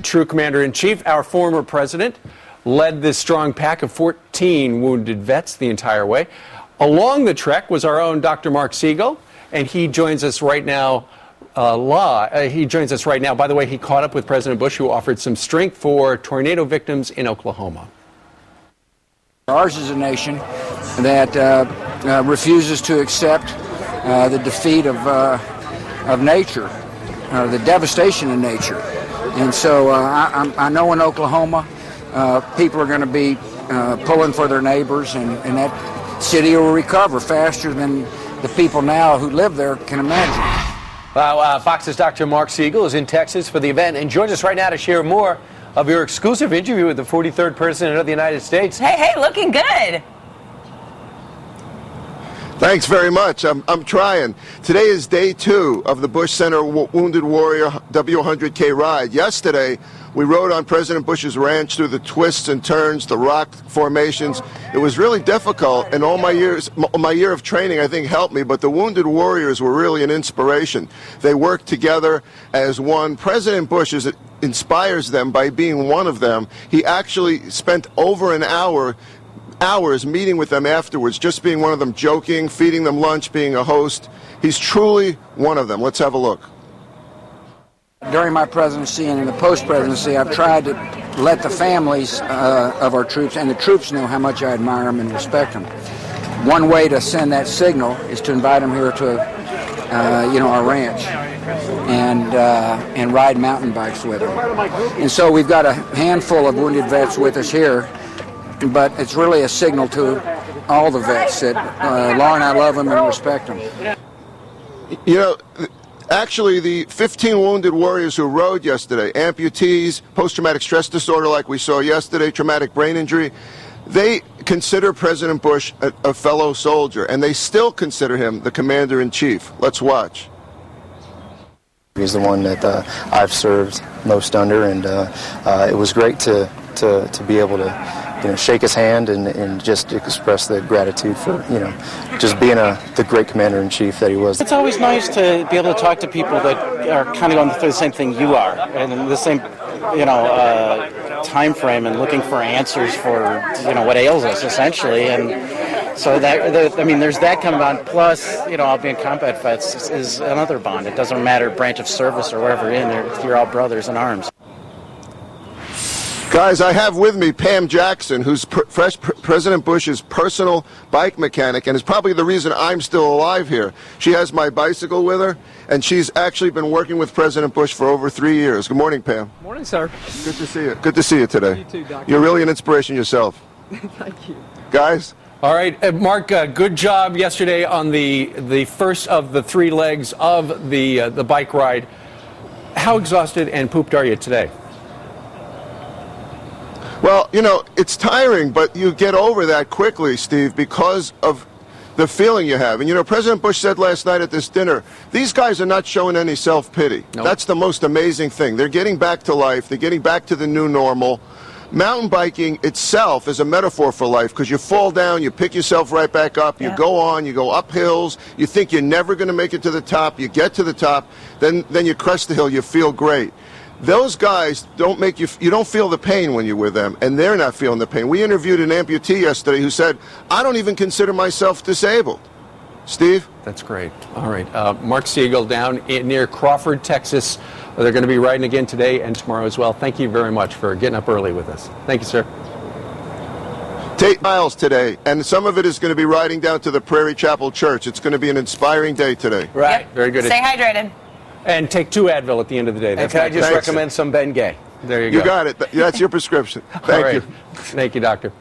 True Commander-in-Chief, our former president, led this strong pack of 14 wounded vets the entire way. Along the trek was our own Dr. Mark Siegel, and he joins us right now. He joins us right now. By the way, he caught up with President Bush, who offered some strength for tornado victims in Oklahoma. Ours is a nation that refuses to accept the defeat of nature, the devastation of nature. And so I know in Oklahoma, people are going to be pulling for their neighbors, and that city will recover faster than the people now who live there can imagine. Fox's Dr. Mark Siegel is in Texas for the event and joins us right now to share more of your exclusive interview with the 43rd President of the United States. Hey, looking good. Thanks very much. I'm trying. Today is day 2 of the Bush Center Wounded Warrior W100K ride. Yesterday, we rode on President Bush's ranch through the twists and turns, the rock formations. It was really difficult, and all my year of training, I think, helped me, but the Wounded Warriors were really an inspiration. They worked together as one. President Bush inspires them by being one of them. He actually spent over an hours meeting with them afterwards, just being one of them, joking, feeding them lunch, being a host. He's truly one of them. Let's have a look. During my presidency and in the post-presidency, I've tried to let the families of our troops and the troops know how much I admire them and respect them. One way to send that signal is to invite them here to, our ranch and ride mountain bikes with them. And so we've got a handful of wounded vets with us here, but it's really a signal to all the vets that Laura and I love them and respect them. You know, actually, the 15 wounded warriors who rode yesterday, amputees, post-traumatic stress disorder like we saw yesterday, traumatic brain injury, they consider President Bush a fellow soldier, and they still consider him the commander-in-chief. Let's watch. He's the one that I've served most under, and it was great to be able to shake his hand and just express the gratitude for just being the great commander-in-chief that he was. It's always nice to be able to talk to people that are kind of going through the same thing you are, and in the same time frame, and looking for answers for what ails us essentially. And so there's that coming on. Plus, all being combat vets is another bond. It doesn't matter branch of service or wherever you're all brothers in arms. Guys, I have with me Pam Jackson, who's President Bush's personal bike mechanic, and is probably the reason I'm still alive here. She has my bicycle with her, and she's actually been working with President Bush for over 3 years. Good morning, Pam. Morning, sir. Good to see you. Good to see you today. You too, Doctor. You're really an inspiration yourself. Thank you. Guys? All right, Mark, good job yesterday on the first of the 3 legs of the bike ride. How exhausted and pooped are you today? Well, it's tiring, but you get over that quickly, Steve, because of the feeling you have. And, President Bush said last night at this dinner, these guys are not showing any self-pity. Nope. That's the most amazing thing. They're getting back to life. They're getting back to the new normal. Mountain biking itself is a metaphor for life, because you fall down, you pick yourself right back up, you go on, you go up hills, you think you're never going to make it to the top, you get to the top, then you crest the hill, you feel great. Those guys don't make you don't feel the pain when you're with them, and they're not feeling the pain. We interviewed an amputee yesterday who said, I don't even consider myself disabled. Steve? That's great. All right. Mark Siegel down near Crawford, Texas. They're going to be riding again today and tomorrow as well. Thank you very much for getting up early with us. Thank you, sir. 8 miles today, and some of it is going to be riding down to the Prairie Chapel Church. It's going to be an inspiring day today. Right. Yep. Very good. Stay hydrated. And take 2 Advil at the end of the day. And can I just recommend some Bengay? There you go. You got it. That's your prescription. Thank you. Thank you, Doctor.